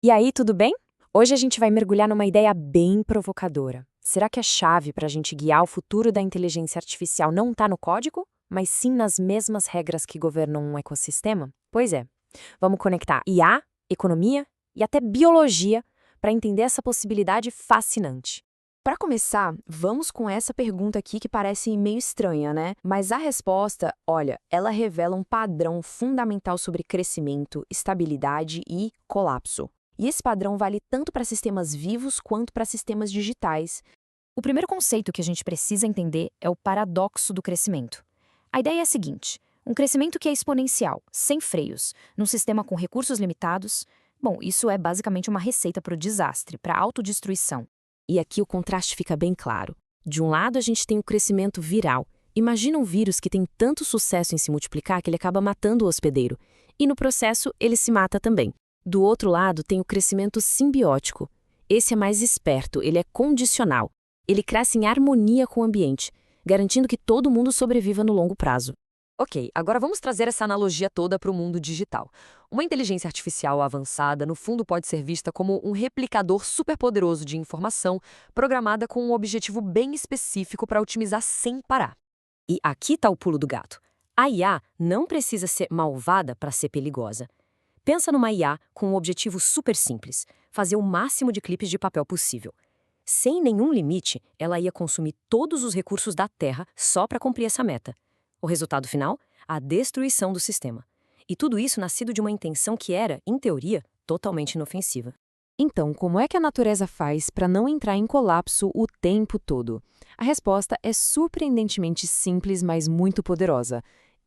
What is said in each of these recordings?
E aí, tudo bem? Hoje a gente vai mergulhar numa ideia bem provocadora. Será que a chave para a gente guiar o futuro da inteligência artificial não está no código, mas sim nas mesmas regras que governam um ecossistema? Pois é, vamos conectar IA, economia e até biologia para entender essa possibilidade fascinante. Para começar, vamos com essa pergunta aqui que parece meio estranha, né? Mas a resposta, olha, ela revela um padrão fundamental sobre crescimento, estabilidade e colapso. E esse padrão vale tanto para sistemas vivos quanto para sistemas digitais. O primeiro conceito que a gente precisa entender é o paradoxo do crescimento. A ideia é a seguinte: um crescimento que é exponencial, sem freios, num sistema com recursos limitados. Bom, isso é basicamente uma receita para o desastre, para a autodestruição. E aqui o contraste fica bem claro. De um lado, a gente tem o crescimento viral. Imagina um vírus que tem tanto sucesso em se multiplicar que ele acaba matando o hospedeiro. E no processo, ele se mata também. Do outro lado, tem o crescimento simbiótico. Esse é mais esperto, ele é condicional. Ele cresce em harmonia com o ambiente, garantindo que todo mundo sobreviva no longo prazo. Ok, agora vamos trazer essa analogia toda para o mundo digital. Uma inteligência artificial avançada, no fundo, pode ser vista como um replicador superpoderoso de informação, programada com um objetivo bem específico para otimizar sem parar. E aqui está o pulo do gato. A IA não precisa ser malvada para ser perigosa. Pensa numa IA com um objetivo super simples: fazer o máximo de clipes de papel possível. Sem nenhum limite, ela ia consumir todos os recursos da Terra só para cumprir essa meta. O resultado final? A destruição do sistema. E tudo isso nascido de uma intenção que era, em teoria, totalmente inofensiva. Então, como é que a natureza faz para não entrar em colapso o tempo todo? A resposta é surpreendentemente simples, mas muito poderosa.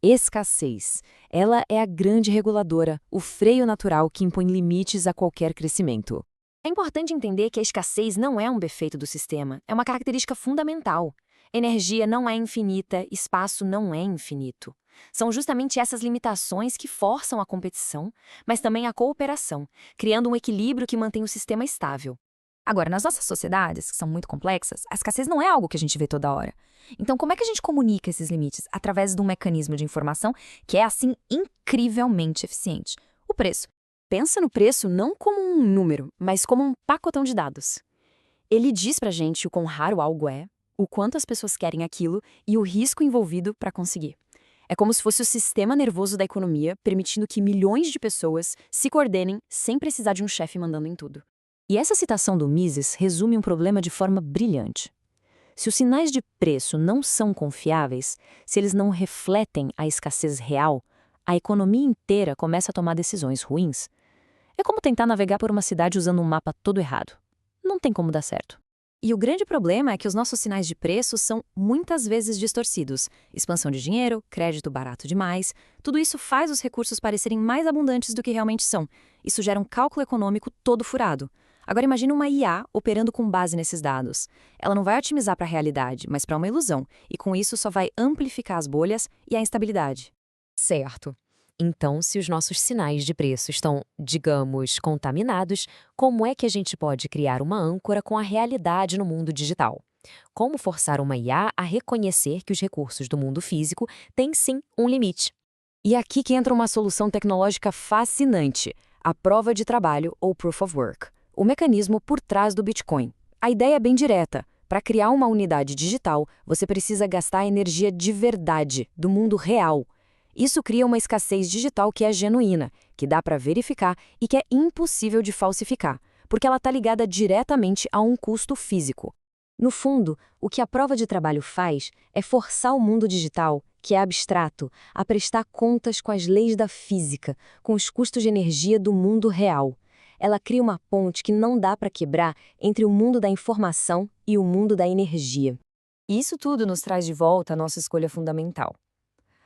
Escassez. Ela é a grande reguladora, o freio natural que impõe limites a qualquer crescimento. É importante entender que a escassez não é um defeito do sistema, é uma característica fundamental. Energia não é infinita, espaço não é infinito. São justamente essas limitações que forçam a competição, mas também a cooperação, criando um equilíbrio que mantém o sistema estável. Agora, nas nossas sociedades, que são muito complexas, a escassez não é algo que a gente vê toda hora. Então, como é que a gente comunica esses limites? Através de um mecanismo de informação que é, assim, incrivelmente eficiente: o preço. Pensa no preço não como um número, mas como um pacotão de dados. Ele diz pra gente o quão raro algo é, o quanto as pessoas querem aquilo e o risco envolvido para conseguir. É como se fosse o sistema nervoso da economia, permitindo que milhões de pessoas se coordenem sem precisar de um chefe mandando em tudo. E essa citação do Mises resume um problema de forma brilhante. Se os sinais de preço não são confiáveis, se eles não refletem a escassez real, a economia inteira começa a tomar decisões ruins. É como tentar navegar por uma cidade usando um mapa todo errado. Não tem como dar certo. E o grande problema é que os nossos sinais de preço são muitas vezes distorcidos. Expansão de dinheiro, crédito barato demais, tudo isso faz os recursos parecerem mais abundantes do que realmente são. Isso gera um cálculo econômico todo furado. Agora imagine uma IA operando com base nesses dados. Ela não vai otimizar para a realidade, mas para uma ilusão, e com isso só vai amplificar as bolhas e a instabilidade. Certo. Então, se os nossos sinais de preço estão, digamos, contaminados, como é que a gente pode criar uma âncora com a realidade no mundo digital? Como forçar uma IA a reconhecer que os recursos do mundo físico têm sim um limite? E aqui que entra uma solução tecnológica fascinante: a prova de trabalho ou Proof of Work, o mecanismo por trás do Bitcoin. A ideia é bem direta. Para criar uma unidade digital, você precisa gastar energia de verdade, do mundo real. Isso cria uma escassez digital que é genuína, que dá para verificar e que é impossível de falsificar, porque ela está ligada diretamente a um custo físico. No fundo, o que a prova de trabalho faz é forçar o mundo digital, que é abstrato, a prestar contas com as leis da física, com os custos de energia do mundo real. Ela cria uma ponte que não dá para quebrar entre o mundo da informação e o mundo da energia. E isso tudo nos traz de volta a nossa escolha fundamental.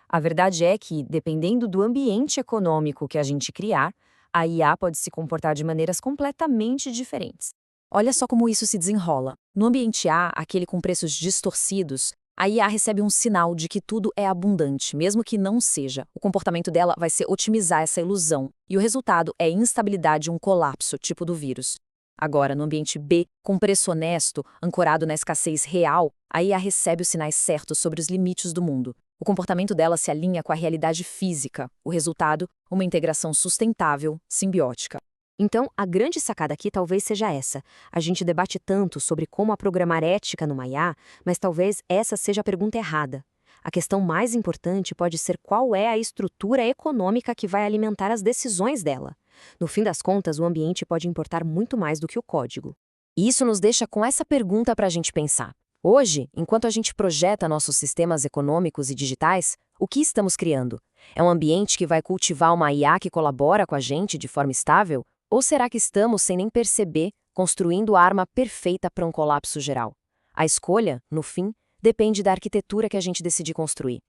A verdade é que, dependendo do ambiente econômico que a gente criar, a IA pode se comportar de maneiras completamente diferentes. Olha só como isso se desenrola. No ambiente A, aquele com preços distorcidos, a IA recebe um sinal de que tudo é abundante, mesmo que não seja. O comportamento dela vai ser otimizar essa ilusão, e o resultado é instabilidade e um colapso, tipo do vírus. Agora, no ambiente B, com preço honesto, ancorado na escassez real, a IA recebe os sinais certos sobre os limites do mundo. O comportamento dela se alinha com a realidade física. O resultado, uma integração sustentável, simbiótica. Então, a grande sacada aqui talvez seja essa. A gente debate tanto sobre como programar ética numa IA, mas talvez essa seja a pergunta errada. A questão mais importante pode ser qual é a estrutura econômica que vai alimentar as decisões dela. No fim das contas, o ambiente pode importar muito mais do que o código. E isso nos deixa com essa pergunta para a gente pensar. Hoje, enquanto a gente projeta nossos sistemas econômicos e digitais, o que estamos criando? É um ambiente que vai cultivar uma IA que colabora com a gente de forma estável? Ou será que estamos, sem nem perceber, construindo a arma perfeita para um colapso geral? A escolha, no fim, depende da arquitetura que a gente decidir construir.